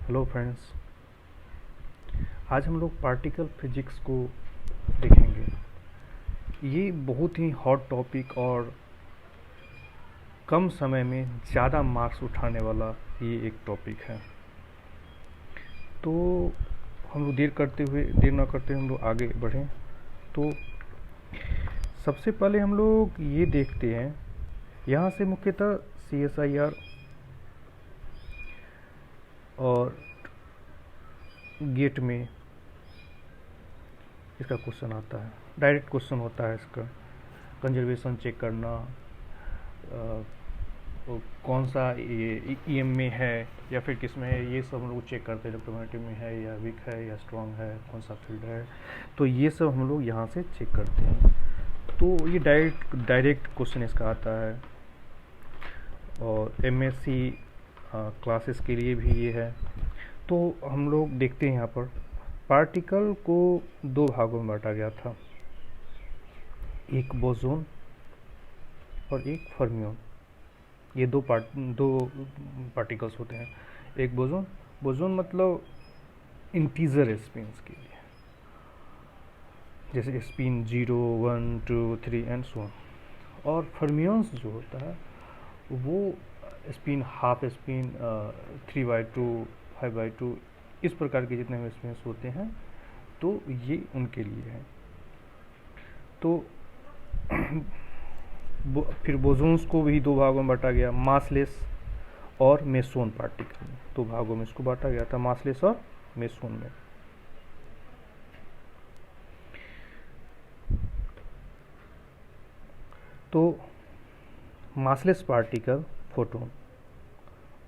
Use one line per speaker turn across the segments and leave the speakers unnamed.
Hello friends, आज हम लोग पार्टिकल फिजिक्स को देखेंगे। ये बहुत ही हॉट टॉपिक और कम समय में ज़्यादा मार्क्स उठाने वाला ये एक टॉपिक है। तो हम लोग देर ना करते हुए हम लोग आगे बढ़ें। तो सबसे पहले हम लोग ये देखते हैं, यहाँ से मुख्यतः CSIR और गेट में इसका क्वेश्चन आता है। डायरेक्ट क्वेश्चन होता है इसका, कंजर्वेशन चेक करना, कौन सा ये EM में है या फिर किस में है, ये सब हम लोग चेक करते हैं। इलेक्ट्रोमैग्नेटिक में है या वीक है या स्ट्रॉन्ग है, कौन सा फील्ड है, तो ये सब हम लोग यहाँ से चेक करते हैं। तो ये डायरेक्ट क्वेश्चन इसका आता है और MSc क्लासेस के लिए भी ये है। तो हम लोग देखते हैं, यहाँ पर पार्टिकल को दो भागों में बांटा गया था, एक बोसोन और एक फर्मियन। ये दो पार्टिकल्स होते हैं। एक बोसोन मतलब इंटीजर स्पिन्स के लिए, जैसे स्पिन 0, 1, 2, 3 एंड सो ऑन। और फर्मियंस जो होता है वो स्पिन, हाफ स्पिन, 3/2, 5/2, इस प्रकार के जितने भी स्पिन्स होते हैं, तो ये उनके लिए है। तो फिर बोसोन्स को भी दो भागों में बांटा गया, मासलेस और मेसोन पार्टिकल। दो भागों में इसको बांटा गया था, मासलेस और मेसोन में। तो मासलेस पार्टिकल फोटोन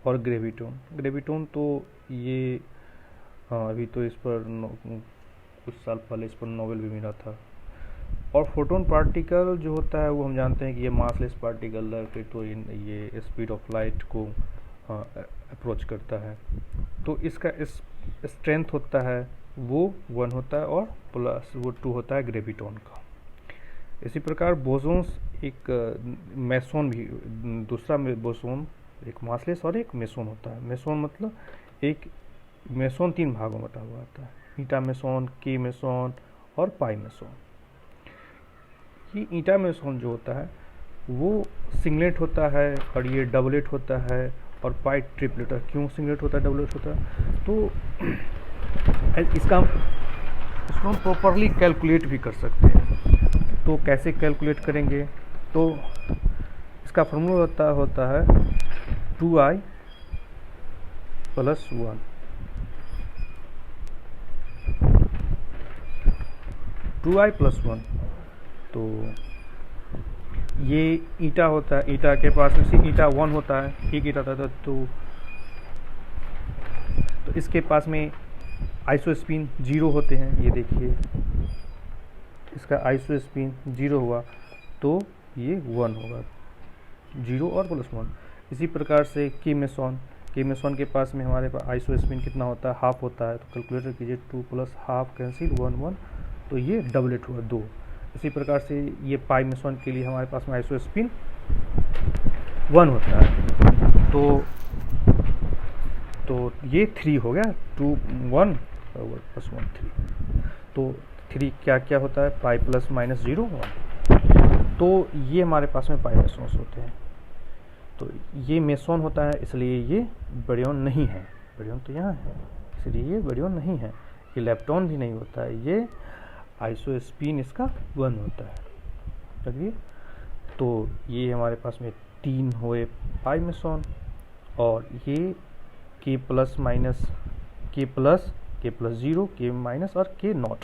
और ग्रेविटोन तो ये अभी तो इस पर कुछ साल पहले इस पर नोबेल भी मिला था। और फोटोन पार्टिकल जो होता है वो हम जानते हैं कि ये मासलेस पार्टिकल है, फिर तो ये स्पीड ऑफ लाइट को अप्रोच करता है। तो इसका स्ट्रेंथ होता है वो 1 होता है और प्लस वो 2 होता है ग्रेविटोन का। इसी प्रकार बोसोन्स एक मेसोन भी, दूसरा बोसोन एक मासलेस और एक मेसोन होता है। मेसोन मतलब एक मेसोन 3 भागों में बटा हुआ आता है, ईटा मेसोन, के मेसोन और पाई मेसोन। ये ईटा मेसोन जो होता है वो सिंगलेट होता है और ये डबलेट होता है, और पाई ट्रिपलेट है। क्यों सिंगलेट होता है, डबलेट होता है? तो इसको हम प्रॉपरली कैलकुलेट भी कर सकते हैं। तो कैसे कैलकुलेट करेंगे? तो इसका फॉर्मूला होता है 2i + 1। 2i + 1। तो ये ईटा होता है, ईटा के पास में ईटा 1 होता है, एक ईटा होता है। तो इसके पास में आइसोस्पिन 0 होते हैं। ये देखिए, इसका आइसोस्पिन 0 हुआ तो ये 1 होगा, 0 और +1। इसी प्रकार से के मेसोन के पास में हमारे पास आइसोस्पिन कितना होता है, हाफ होता है। तो कैलकुलेटर कीजिए, 2 + हाफ कैंसिल, 1 1, तो ये डबलेट हुआ 2। इसी प्रकार से ये पाई मेसोन के लिए हमारे पास में आइसोस्पिन 1 होता है। तो ये 3 हो गया, 2 1 + 1 3। तो 3 क्या क्या होता है, पाई + -0 1। तो ये हमारे पास में पाई मेसोन्स होते हैं। तो ये मेसोन होता है, इसलिए ये बरियन नहीं है। बरियन तो यहाँ है, इसलिए ये बरियन नहीं है। ये लेप्टॉन भी नहीं होता है, ये आइसोस्पिन इसका 1 होता है। चलिए, तो ये हमारे पास में 3 हुए पाई मेसोन, और ये के +, -0, के- और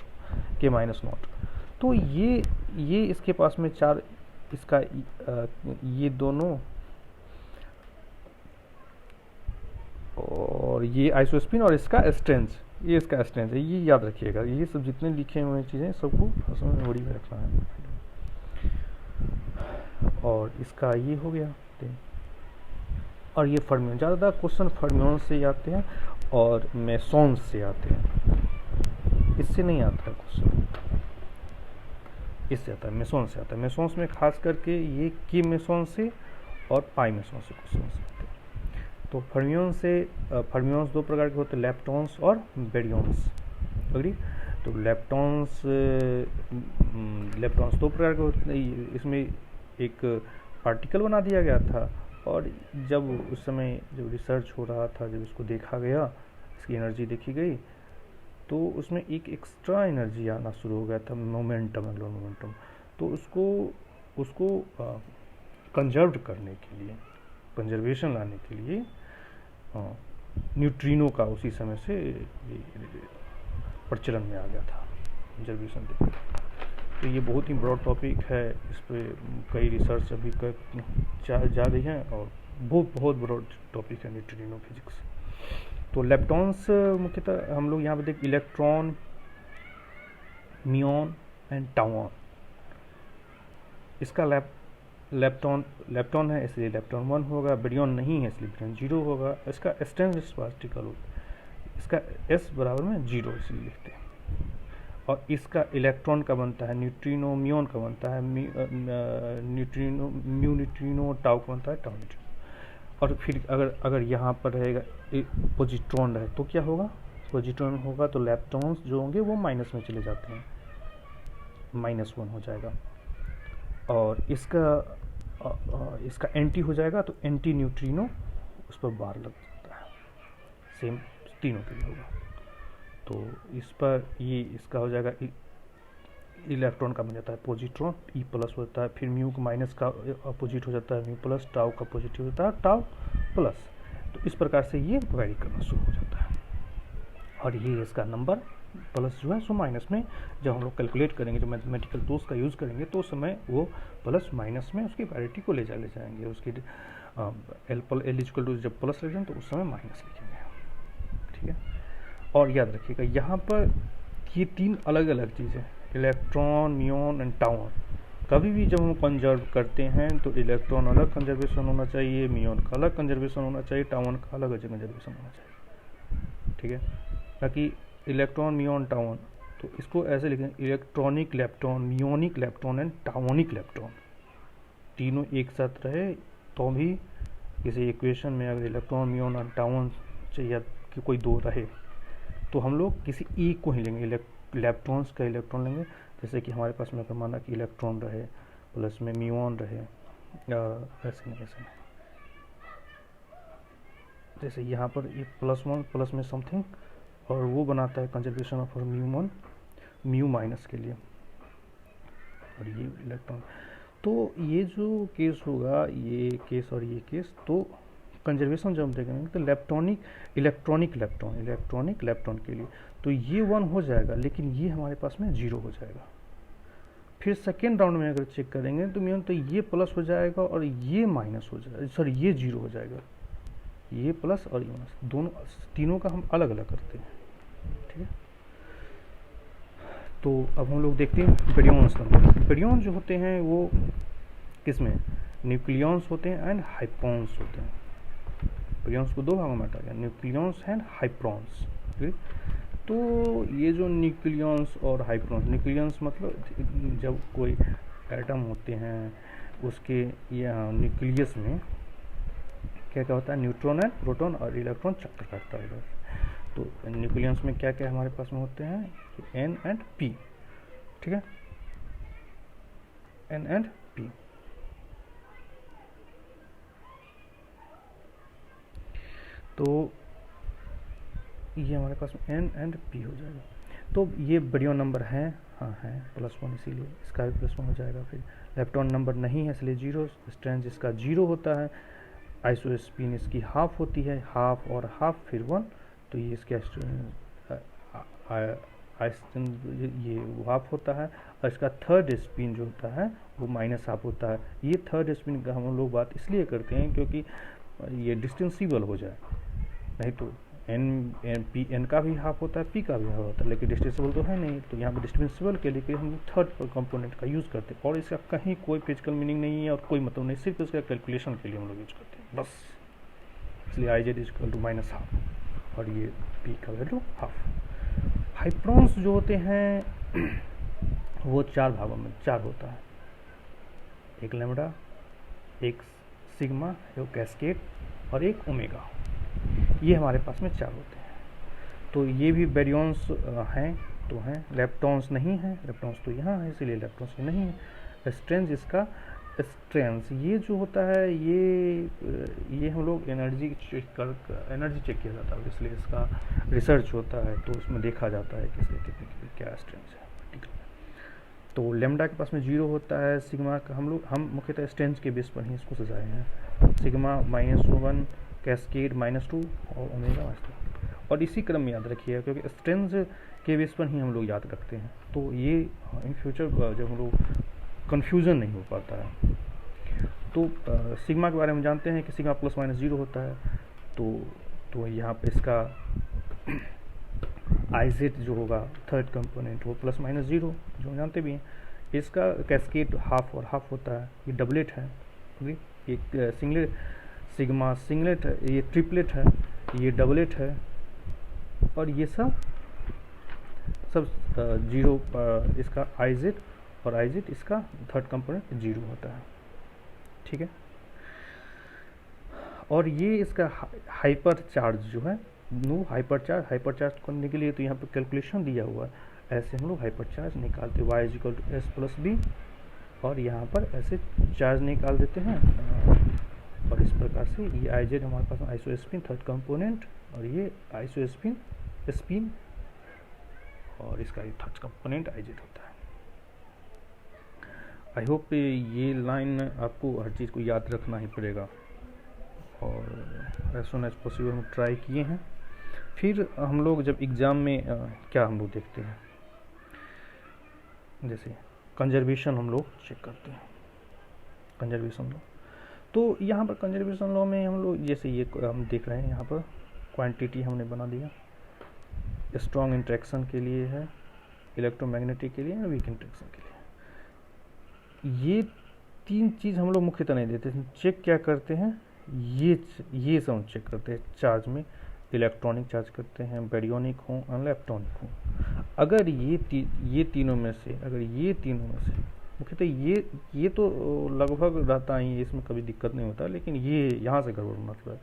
के -0। तो ये इसके पास में 4, इसका ये दोनों, और ये आइसोस्पिन और इसका स्ट्रेंथ, ये इसका स्ट्रेंथ है। ये याद रखिएगा, ये सब जितने लिखे हुए चीज़ें सबको मेमोरी में रखना है। और इसका ये हो गया। और ये फर्मियन, ज़्यादातर क्वेश्चन फर्मियन से आते हैं और मेसोन से आते हैं, इससे नहीं आता है क्वेश्चन, इससे आता है, मेसोन से आता है। मेसोन्स में खास करके ये की मेसोन से और पाई मेसोन से क्वेश्चन आते हैं। तो फर्मियंस दो प्रकार के होते हैं, लेप्टॉन्स और बेरियंस। अग्री? तो लेप्टॉन्स दो प्रकार के होते हैं। इसमें एक पार्टिकल बना दिया गया था, और जब उस समय जब रिसर्च हो रहा था, जब इसको देखा गया, इसकी एनर्जी देखी गई, तो उसमें एक एक्स्ट्रा एनर्जी आना शुरू हो गया था, मोमेंटम, एंगुलर मोमेंटम। तो उसको कंजर्व करने के लिए, कंजर्वेशन लाने के लिए न्यूट्रिनो का उसी समय से प्रचलन में आ गया था, कंजर्वेशन देखने। तो ये बहुत ही ब्रॉड टॉपिक है, इस पर कई रिसर्च अभी जा रही हैं, और बहुत ब्रॉड टॉपिक है न्यूट्रिनो फिजिक्स। तो लेप्टॉन्स मुख्यतः हम लोग यहाँ पे देख, इलेक्ट्रॉन, म्यून एंड टाउन। इसका लेप्टॉन है इसलिए लेप्टॉन 1 होगा, बेरियन नहीं है इसलिए बेरियन 0 होगा। इसका स्ट्रेंथ पार्टिकल होगा, इसका S बराबर में 0 इसलिए लिखते हैं। और इसका इलेक्ट्रॉन का बनता है न्यूट्रिनो, म्यून का बनता है न्यूट्रिनो, टाउ का बनता है टाउ न्यूट्रिनो। और फिर अगर यहाँ पर रहेगा पॉजिट्रॉन रहे तो क्या होगा? पॉजिट्रॉन होगा तो लेप्टॉन्स जो होंगे वो माइनस में चले जाते हैं, -1 हो जाएगा। और इसका एंटी हो जाएगा तो एंटी न्यूट्रिनो उस पर बार लग जाता है, सेम तीनों के लिए होगा। तो इस पर ये इसका हो जाएगा, इलेक्ट्रॉन का बन जाता है पॉजिट्रॉन, E+ होता है, फिर म्यू का माइनस का अपोजिट हो जाता है म्यू+, टाउ का पॉजिटिव होता है टाउ प्लस। तो इस प्रकार से ये वेरी करना शुरू हो जाता है। और ये इसका नंबर प्लस जो है सो माइनस में, जब हम लोग कैलकुलेट करेंगे, जो मैथमेटिकल टूल्स का यूज़ करेंगे, तो उस समय वो प्लस माइनस में उसकी पैरिटी को ले जाएंगे। उसकी L जब प्लस लिखेंगे तो उस समय माइनस लिखेंगे, ठीक है। और याद रखिएगा यहाँ पर ये 3 अलग अलग चीज़ें, इलेक्ट्रॉन, म्यून एंड टाउन। कभी भी जब हम कंजर्व करते हैं तो इलेक्ट्रॉन अलग कंजर्वेशन होना चाहिए, म्यून का अलग कंजर्वेशन होना चाहिए, टाउन का अलग कंजर्वेशन होना चाहिए, ठीक है। ताकि इलेक्ट्रॉन, म्यून, टाउन, तो इसको ऐसे लिखें, electronic lepton, muonic lepton and tauonic lepton, तीनों एक साथ रहे तो भी किसी इक्वेशन में अगर इलेक्ट्रॉन, म्यून और टाउन चाहिए कि कोई 2 रहे तो हम लोग किसी एक को ही लेंगे, लेप्टॉन्स का इलेक्ट्रॉन लेंगे। जैसे कि हमारे पास में माना कि इलेक्ट्रॉन रहे प्लस में म्यून रहे, ऐसे नहीं। जैसे यहाँ पर ये +1 प्लस में समथिंग, और वो बनाता है कंजर्वेशन ऑफ म्यू माइनस के लिए, और ये इलेक्ट्रॉन। तो ये जो केस होगा, ये केस और ये केस, तो कंजर्वेशन जब हम देखेंगे तो इलेक्ट्रॉनिक लेप्टॉन के लिए तो ये 1 हो जाएगा, लेकिन ये हमारे पास में 0 हो जाएगा। फिर सेकेंड राउंड में अगर चेक करेंगे तो म्यून, तो ये प्लस हो जाएगा और ये माइनस हो जाएगा, सॉरी ये 0 हो जाएगा, ये प्लस और ये माइनस, दोनों तीनों का हम अलग अलग करते हैं, ठीक है। तो अब हम लोग देखते हैं बेरियंस। बेरियन जो होते हैं वो किसमें, न्यूक्लियंस होते हैं एंड हाइप्रॉन्स होते हैं। बेरियंस को 2 भागों में बांटा गया, न्यूक्लियंस एंड हाइप्रॉन्स। तो ये जो न्यूक्लियंस और हाइप्रॉन्स, न्यूक्लियंस मतलब जब कोई एटम होते हैं उसके यहाँ न्यूक्लियस में क्या क्या होता है, न्यूट्रॉन एंड प्रोटॉन और इलेक्ट्रॉन चक्कर करता है। तो न्यूक्लियस में क्या क्या हमारे पास में होते हैं, N एंड P, ठीक है, N एंड P। तो ये हमारे पास में N एंड P हो जाएगा। तो ये बेरियन नंबर है, हाँ है +1, इसीलिए इसका भी +1 हो जाएगा। फिर लेप्टॉन नंबर नहीं है इसलिए 0, स्ट्रेंथ इसका 0 होता है, आइसोस्पिन इसकी हाफ होती है, हाफ और हाफ फिर 1, तो ये इसका ये हाफ होता है। और इसका थर्ड स्पिन जो होता है वो -हाफ होता है। ये थर्ड स्पिन का हम लोग बात इसलिए करते हैं क्योंकि ये डिस्टेंसिबल हो जाए, नहीं तो N का भी हाफ होता है, P का भी हाफ होता है, लेकिन डिस्टेंसिबल तो है नहीं। तो यहाँ पर डिस्टेंसिबल के लिए हम थर्ड कंपोनेंट का यूज़ करते हैं, और इसका कहीं कोई फिजिकल मीनिंग नहीं है और कोई मतलब नहीं, सिर्फ इसका कैलकुलेशन के लिए हम लोग यूज करते हैं बस। इसलिए IZ = -हाफ, और ये P का वैल्यू हाफ। हाइप्रॉन्स जो होते हैं वो 4 भागों में 4 होता है, एक लैम्बडा, एक सिग्मा, एक कैस्केड और एक ओमेगा। ये हमारे पास में 4 होते हैं। तो ये भी बैरियंस हैं तो हैं, लेप्टॉन्स नहीं हैं, लेप्टॉन्स तो यहाँ है इसलिए लेप्टॉन्स ये नहीं है। स्ट्रेंथ इसका स्ट्रेंथ ये जो होता है ये हम लोग एनर्जी चेक किया जाता है, इसलिए इसका रिसर्च होता है, तो उसमें देखा जाता है किसके कितने क्या स्ट्रेंथ है पर्टिकुलर। तो लेमडा के पास में 0 होता है। सिग्मा का हम मुख्यतः स्ट्रेंथ के बेस पर ही इसको सजाए हैं। सिग्मा -1, कैस्केड -2 और ओमेगा -2। और इसी क्रम में याद रखिएगा क्योंकि स्ट्रेंथ के बेस पर ही हम लोग याद रखते हैं, तो ये इन फ्यूचर जब हम लोग कन्फ्यूज़न नहीं हो पाता है। तो सिग्मा के बारे में जानते हैं कि सिग्मा +-0 होता है। तो यहाँ पे इसका आइजेट जो होगा थर्ड कंपोनेंट वो +-0 जो हम जानते भी हैं। इसका कैस्केड हाफ और हाफ होता है, ये डबलेट है, एक सिंगलेट सिग्मा सिंगलेट है, ये ट्रिपलेट है, ये डबलेट है, और ये सब 0 इसका आइजेट और आइजेट इसका थर्ड कंपोनेंट 0 होता है, ठीक है। और ये इसका हाइपर चार्ज जो है हाइपर चार्ज करने के लिए तो यहाँ पर कैलकुलेशन दिया हुआ है, ऐसे हम लोग हाइपर चार्ज निकालते हैं y=s+b, और यहाँ पर ऐसे चार्ज निकाल देते हैं। और इस प्रकार से ये आइजेट हमारे पास आइसोस्पिन थर्ड कंपोनेंट, और ये आइसोस्पिन स्पिन, और इसका थर्ड कंपोनेंट आइजेट होता है। आई होप ये लाइन आपको हर चीज़ को याद रखना ही पड़ेगा, और एज सुन एज पॉसिबल हम ट्राई किए हैं। फिर हम लोग जब एग्ज़ाम में क्या हम लोग देखते हैं, जैसे कंजर्वेशन हम लोग चेक करते हैं, कंजर्वेशन लॉ। तो यहाँ पर कंजर्वेशन लॉ में हम लोग जैसे ये हम देख रहे हैं, यहाँ पर क्वांटिटी हमने बना दिया, स्ट्रॉन्ग इंट्रैक्शन के लिए है, इलेक्ट्रोमैग्नेटिक के लिए है, वीक इंट्रैक्शन के लिए। ये 3 चीज़ हम लोग मुख्यतः नहीं देते, चेक क्या करते हैं, ये सब चेक करते हैं। चार्ज में इलेक्ट्रॉनिक चार्ज करते हैं, बैरियोनिक हो इलेक्ट्रॉनिक हो। अगर ये तीनों में से मुख्यतः ये तो लगभग रहता ही, इसमें कभी दिक्कत नहीं होता, लेकिन ये यहाँ से गड़बड़ मतलब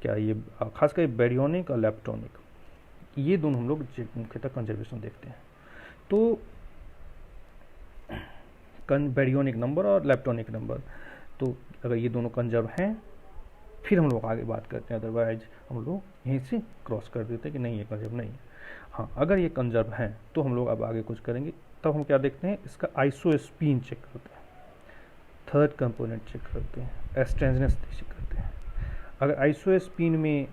क्या, ये खासकर बैरियोनिक और इलेक्ट्रॉनिक, ये दोनों हम लोग मुख्यतः कंजर्वेशन देखते हैं। तो बैरियोनिक नंबर और इलेक्ट्रॉनिक नंबर, तो अगर ये दोनों कंजर्व हैं फिर हम लोग आगे बात करते हैं, अदरवाइज हम लोग यहीं से क्रॉस कर देते हैं कि नहीं ये कंजर्व नहीं है। हाँ, अगर ये कंजर्व हैं तो हम लोग अब आगे कुछ करेंगे। तब हम क्या देखते हैं, इसका आइसोस्पिन चेक करते हैं, थर्ड कंपोनेंट चेक करते हैं, स्ट्रेंजनेस चेक करते हैं। अगर आइसोस्पिन में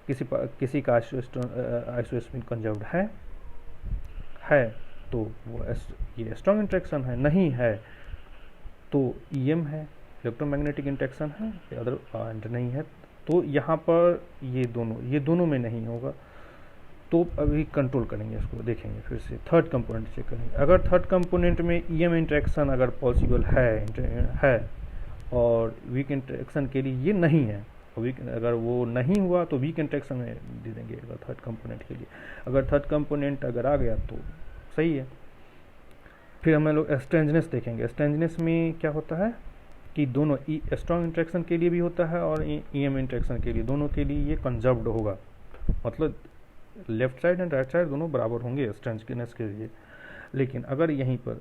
किसी का आइसोस्पिन कंजर्व्ड है तो वो ये स्ट्रॉन्ग इंट्रैक्शन है, नहीं है तो ईएम है, इलेक्ट्रोमैग्नेटिक इंट्रैक्शन है, अदर नहीं है। तो यहाँ पर ये दोनों में नहीं होगा, तो अभी कंट्रोल करेंगे, इसको देखेंगे फिर से, थर्ड कंपोनेंट चेक करेंगे। अगर थर्ड कंपोनेंट में ईएम इंट्रैक्शन अगर पॉसिबल है और वीक इंट्रैक्शन के लिए ये नहीं है, अगर वो नहीं हुआ तो वीक इंट्रैक्शन में दे देंगे अगर थर्ड कंपोनेंट के लिए। अगर थर्ड कंपोनेंट अगर आ गया तो सही है। फिर हम लोग स्ट्रेंजनेस देखेंगे। स्ट्रेंजनेस में क्या होता है कि दोनों स्ट्रॉन्ग इंट्रैक्शन के लिए भी होता है और ईएम इंट्रैक्शन के लिए, दोनों के लिए ये कंजर्व्ड होगा, मतलब left side and right side दोनों बराबर होंगे स्ट्रेंजनेस के लिए। लेकिन अगर यहीं पर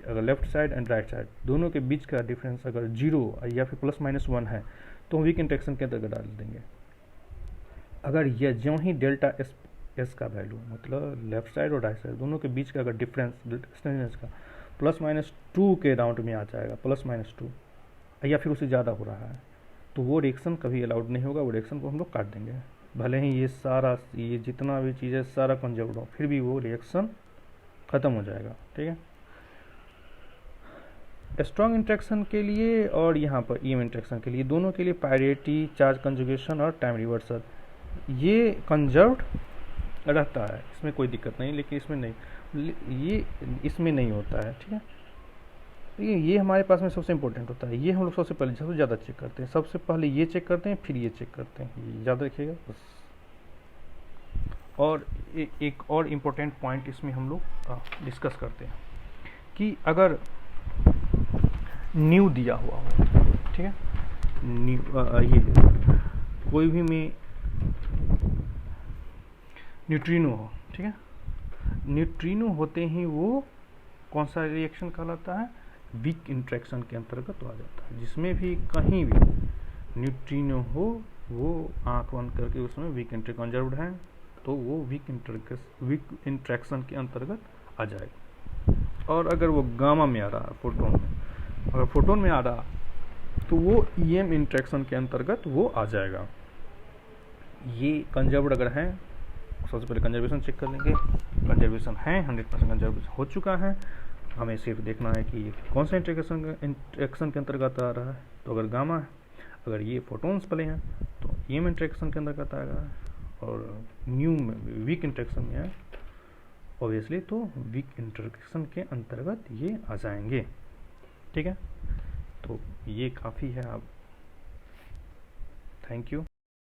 अगर left side and right side दोनों के बीच का डिफरेंस अगर 0 या फिर +-1 है तो हम वीक इंट्रैक्शन के अंतर्गत डाल देंगे। अगर यह ज्यों ही डेल्टा एस का वैल्यू, मतलब लेफ्ट साइड और राइट साइड दोनों के बीच का अगर डिफरेंस स्ट्रेंजनेस का +-2 के राउंड में आ जाएगा, +-2 या फिर उससे ज़्यादा हो रहा है, तो वो रिएक्शन कभी अलाउड नहीं होगा, वो रिएक्शन को हम लोग काट देंगे। भले ही ये जितना भी चीज़ है सारा कंजर्व्ड हो, फिर भी वो रिएक्शन ख़त्म हो जाएगा, ठीक है। स्ट्रॉन्ग इंट्रैक्शन के लिए और यहाँ पर ईएम इंट्रैक्शन के लिए, दोनों के लिए पायरेटी, चार्ज कंजुगेशन और टाइम रिवर्सल ये कंजर्व्ड रहता है, इसमें कोई दिक्कत नहीं। लेकिन इसमें नहीं होता है, ठीक है। ये हमारे पास में सबसे इंपॉर्टेंट होता है, ये हम लोग सबसे ज़्यादा चेक करते हैं। सबसे पहले ये चेक करते हैं, फिर ये चेक करते हैं, ये याद रखिएगा बस। और एक और इम्पोर्टेंट पॉइंट इसमें हम लोग डिस्कस करते हैं कि अगर न्यू दिया हुआ हो, ठीक है, ये कोई भी में न्यूट्रिनो हो, ठीक है, न्यूट्रिनो होते ही वो कौन सा रिएक्शन कहलाता है, वीक इंटरेक्शन के अंतर्गत आ जाता है। जिसमें भी कहीं भी न्यूट्रिनो हो वो आंख बंद करके उसमें वीक इंटरेक्शन कंजर्व्ड है तो वो वीक इंटरेक्शन के अंतर्गत आ जाएगा। और अगर वो गामा में आ रहा है, फोटोन में, अगर फोटोन में आ रहा तो वो ईएम इंटरेक्शन के अंतर्गत वो आ जाएगा। ये कंजर्व्ड अगर है, सबसे पहले कंजर्वेशन चेक कर लेंगे, कंजर्वेशन है 100% कंजर्वेशन हो चुका है, हमें सिर्फ देखना है कि ये कौन सा इंटरेक्शन के अंतर्गत आ रहा है। तो अगर गामा है, अगर ये फोटोन्स पले हैं तो ईएम इंटरेक्शन के अंतर्गत आएगा, और न्यू में वीक इंटरेक्शन में है ऑब्वियसली तो वीक इंटरेक्शन के अंतर्गत ये आ जाएंगे, ठीक है। तो ये काफ़ी है। आप थैंक यू।